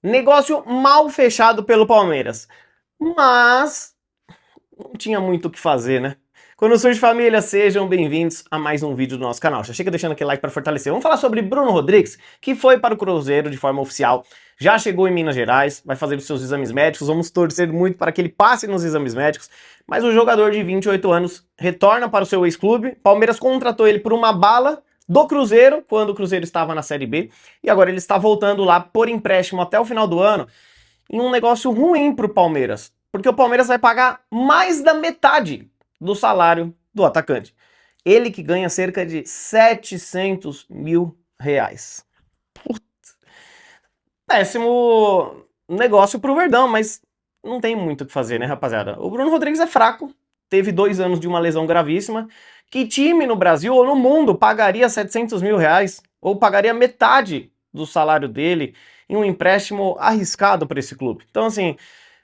Negócio mal fechado pelo Palmeiras. Mas não tinha muito o que fazer, né? Quando surge família, sejam bem-vindos a mais um vídeo do nosso canal. Já chega deixando aquele like para fortalecer. Vamos falar sobre Bruno Rodrigues, que foi para o Cruzeiro de forma oficial. Já chegou em Minas Gerais, vai fazer os seus exames médicos. Vamos torcer muito para que ele passe nos exames médicos. Mas o jogador de 28 anos retorna para o seu ex-clube. Palmeiras contratou ele por uma bala do Cruzeiro, quando o Cruzeiro estava na Série B. E agora ele está voltando lá por empréstimo até o final do ano, em um negócio ruim para o Palmeiras. Porque o Palmeiras vai pagar mais da metade do salário do atacante. Ele que ganha cerca de 700 mil reais. Péssimo negócio pro Verdão, mas não tem muito o que fazer, né, rapaziada? O Bruno Rodrigues é fraco, teve 2 anos de uma lesão gravíssima. Que time no Brasil ou no mundo pagaria 700 mil reais? Ou pagaria metade do salário dele em um empréstimo arriscado para esse clube? Então, assim,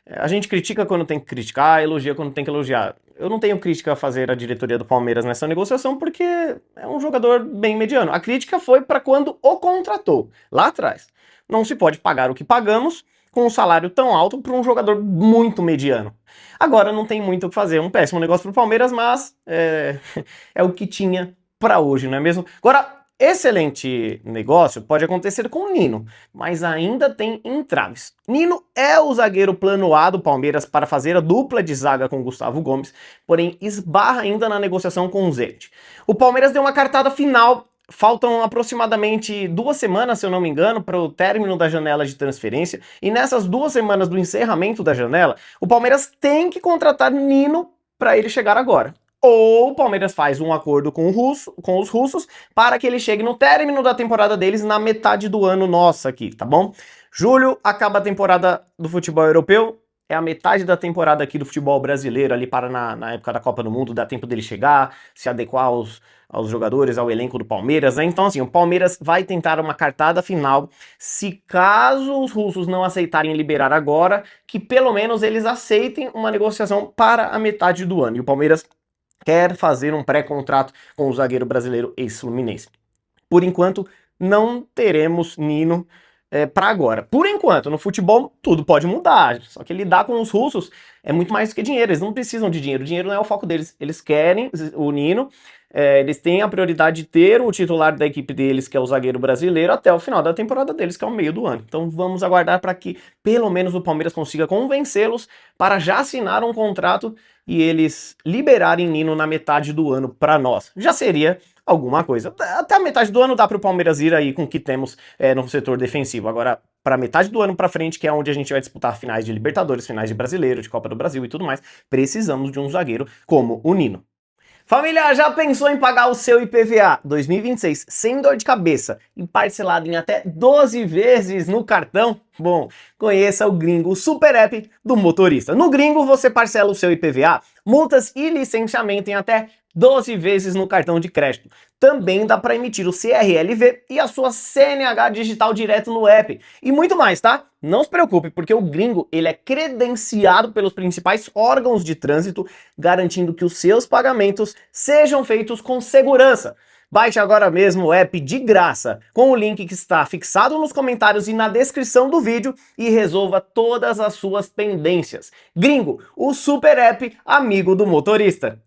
a gente critica quando tem que criticar, elogia quando tem que elogiar. Eu não tenho crítica a fazer à diretoria do Palmeiras nessa negociação porque é um jogador bem mediano. A crítica foi para quando o contratou, lá atrás. Não se pode pagar o que pagamos com um salário tão alto para um jogador muito mediano. Agora não tem muito o que fazer, um péssimo negócio para o Palmeiras, mas é o que tinha para hoje, não é mesmo? Agora, excelente negócio pode acontecer com o Nino, mas ainda tem entraves. Nino é o zagueiro plano A do Palmeiras para fazer a dupla de zaga com Gustavo Gomes, porém esbarra ainda na negociação com o Zenit. O Palmeiras deu uma cartada final. Faltam aproximadamente 2 semanas, se eu não me engano, para o término da janela de transferência. E nessas 2 semanas do encerramento da janela, o Palmeiras tem que contratar Nino para ele chegar agora. Ou o Palmeiras faz um acordo com os russos para que ele chegue no término da temporada deles na metade do ano nossa aqui, tá bom? Julho acaba a temporada do futebol europeu. É a metade da temporada aqui do futebol brasileiro, ali para na época da Copa do Mundo, dá tempo dele chegar, se adequar aos jogadores, ao elenco do Palmeiras, né? Então, assim, o Palmeiras vai tentar uma cartada final, se caso os russos não aceitarem liberar agora, que pelo menos eles aceitem uma negociação para a metade do ano. E o Palmeiras quer fazer um pré-contrato com o zagueiro brasileiro ex-fluminense. Por enquanto, não teremos Nino para agora. Por enquanto, no futebol tudo pode mudar, só que lidar com os russos é muito mais do que dinheiro, eles não precisam de dinheiro, o dinheiro não é o foco deles, eles querem o Nino, eles têm a prioridade de ter o titular da equipe deles, que é o zagueiro brasileiro, até o final da temporada deles, que é o meio do ano. Então vamos aguardar para que pelo menos o Palmeiras consiga convencê-los para já assinar um contrato e eles liberarem Nino na metade do ano para nós. Já seria alguma coisa. Até a metade do ano dá para o Palmeiras ir aí com o que temos no setor defensivo. Agora, para metade do ano para frente, que é onde a gente vai disputar finais de Libertadores, finais de Brasileiro, de Copa do Brasil e tudo mais, precisamos de um zagueiro como o Nino. Família, já pensou em pagar o seu IPVA 2026 sem dor de cabeça e parcelado em até 12 vezes no cartão? Bom, conheça o Gringo, o super app do motorista. No Gringo você parcela o seu IPVA, multas e licenciamento em até 12 vezes no cartão de crédito. Também dá para emitir o CRLV e a sua CNH digital direto no app. E muito mais, tá? Não se preocupe, porque o Gringo ele é credenciado pelos principais órgãos de trânsito, garantindo que os seus pagamentos sejam feitos com segurança. Baixe agora mesmo o app de graça, com o link que está fixado nos comentários e na descrição do vídeo e resolva todas as suas pendências. Gringo, o super app amigo do motorista.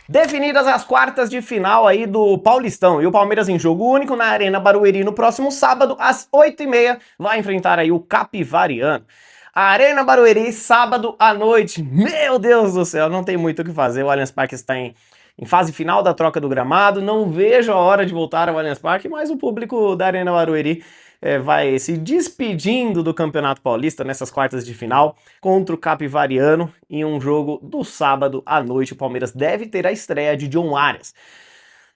Definidas as quartas de final aí do Paulistão e o Palmeiras em jogo único na Arena Barueri no próximo sábado às 8h30 vai enfrentar aí o Capivariano. A Arena Barueri, sábado à noite. Meu Deus do céu, não tem muito o que fazer. O Allianz Parque está em fase final da troca do gramado. Não vejo a hora de voltar ao Allianz Parque, mas o público da Arena Barueri vai se despedindo do Campeonato Paulista nessas quartas de final contra o Capivariano em um jogo do sábado à noite. O Palmeiras deve ter a estreia de John Arias.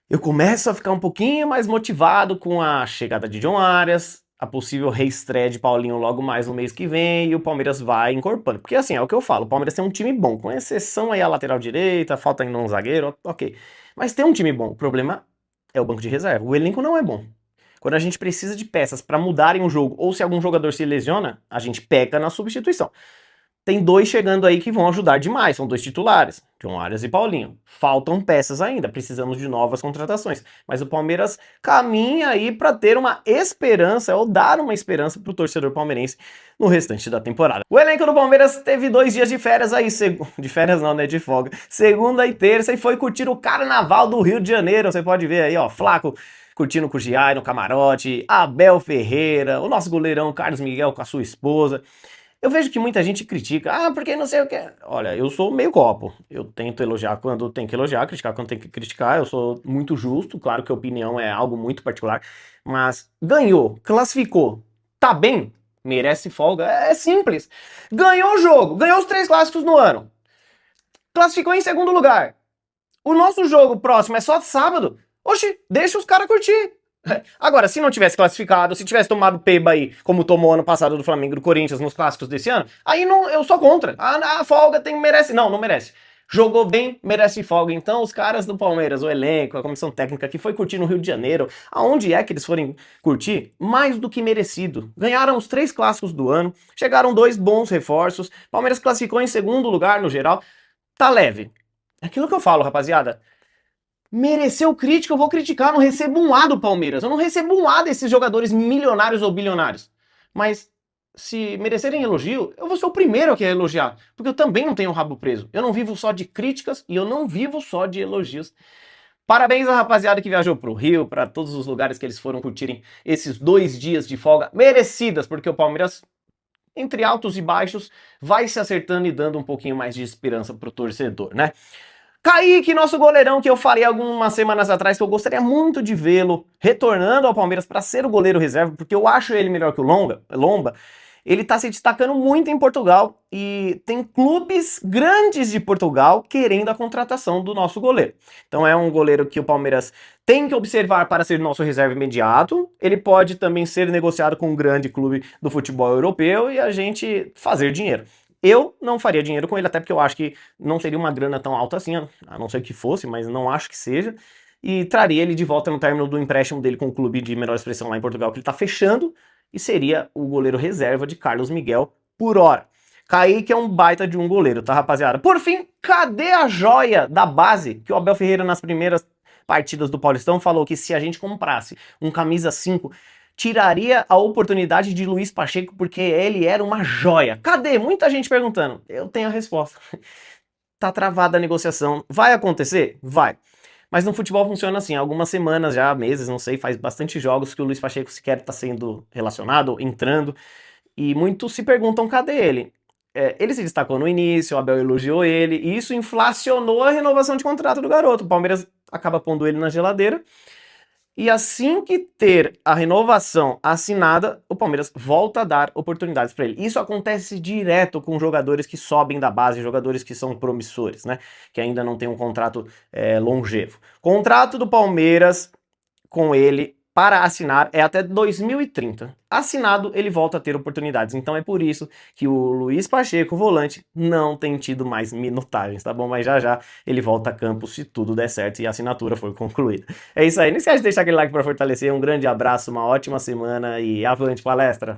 Eu começo a ficar um pouquinho mais motivado com a chegada de John Arias, a possível reestreia de Paulinho logo mais no mês que vem, e o Palmeiras vai incorporando. Porque assim, é o que eu falo, o Palmeiras tem um time bom, com exceção aí a lateral direita, falta ainda um zagueiro, ok. Mas tem um time bom, o problema é o banco de reserva, o elenco não é bom. Quando a gente precisa de peças para mudarem o jogo, ou se algum jogador se lesiona, a gente peca na substituição. tem dois chegando aí que vão ajudar demais, são dois titulares, John Arias e Paulinho. Faltam peças ainda, precisamos de novas contratações. Mas o Palmeiras caminha aí para ter uma esperança, ou dar uma esperança para o torcedor palmeirense no restante da temporada. O elenco do Palmeiras teve 2 dias de férias aí, de férias não, né, de folga, segunda e terça, e foi curtir o Carnaval do Rio de Janeiro. Você pode ver aí, ó, Flaco curtindo com o Giai no camarote, Abel Ferreira, o nosso goleirão Carlos Miguel com a sua esposa. Eu vejo que muita gente critica, porque não sei o que. Olha, eu sou meio copo. Eu tento elogiar quando tem que elogiar, criticar quando tem que criticar. Eu sou muito justo, claro que a opinião é algo muito particular, mas ganhou, classificou, tá bem, merece folga, é simples. Ganhou o jogo, ganhou os 3 clássicos no ano, classificou em segundo lugar. O nosso jogo próximo é só sábado. Oxi, deixa os caras curtir. Agora, se não tivesse classificado, se tivesse tomado peba aí, como tomou ano passado do Flamengo e do Corinthians nos clássicos desse ano, aí não, eu sou contra. A folga merece. Não, não merece. Jogou bem, merece folga. Então, os caras do Palmeiras, o elenco, a comissão técnica que foi curtir no Rio de Janeiro, aonde é que eles forem curtir, mais do que merecido. Ganharam os 3 clássicos do ano, chegaram 2 bons reforços, Palmeiras classificou em segundo lugar no geral, tá leve. É aquilo que eu falo, rapaziada. Mereceu crítica, eu vou criticar, eu não recebo um A do Palmeiras, eu não recebo um A desses jogadores milionários ou bilionários. Mas se merecerem elogio, eu vou ser o primeiro a elogiar, porque eu também não tenho o rabo preso. Eu não vivo só de críticas e eu não vivo só de elogios. Parabéns à rapaziada que viajou pro Rio, para todos os lugares que eles foram curtirem esses 2 dias de folga merecidas, porque o Palmeiras, entre altos e baixos, vai se acertando e dando um pouquinho mais de esperança pro torcedor, né? Kaique, nosso goleirão, que eu falei algumas semanas atrás que eu gostaria muito de vê-lo retornando ao Palmeiras para ser o goleiro reserva, porque eu acho ele melhor que o Lomba. Ele tá se destacando muito em Portugal e tem clubes grandes de Portugal querendo a contratação do nosso goleiro. Então é um goleiro que o Palmeiras tem que observar para ser nosso reserva imediato. Ele pode também ser negociado com um grande clube do futebol europeu e a gente fazer dinheiro. Eu não faria dinheiro com ele, até porque eu acho que não seria uma grana tão alta assim, a não ser que fosse, mas não acho que seja. E traria ele de volta no término do empréstimo dele com o clube de menor expressão lá em Portugal, que ele tá fechando, e seria o goleiro reserva de Carlos Miguel por hora. Kaique é um baita de um goleiro, tá, rapaziada? Por fim, cadê a joia da base que o Abel Ferreira nas primeiras partidas do Paulistão falou que se a gente comprasse um camisa 5, tiraria a oportunidade de Luiz Pacheco porque ele era uma joia. Cadê? Muita gente perguntando. Eu tenho a resposta. Tá travada a negociação. Vai acontecer? Vai. Mas no futebol funciona assim, algumas semanas já, meses, não sei, faz bastante jogos que o Luiz Pacheco sequer tá sendo relacionado, entrando, e muitos se perguntam cadê ele. Ele se destacou no início, o Abel elogiou ele, e isso inflacionou a renovação de contrato do garoto. O Palmeiras acaba pondo ele na geladeira, e assim que ter a renovação assinada, o Palmeiras volta a dar oportunidades para ele. Isso acontece direto com jogadores que sobem da base, jogadores que são promissores, né? Que ainda não tem um contrato longevo. Contrato do Palmeiras com ele para assinar é até 2030. Assinado, ele volta a ter oportunidades. Então é por isso que o Luiz Pacheco, volante, não tem tido mais minutagens, tá bom? Mas já já ele volta a campo se tudo der certo e a assinatura for concluída. É isso aí. Não esquece de deixar aquele like para fortalecer. Um grande abraço, uma ótima semana e avante palestra!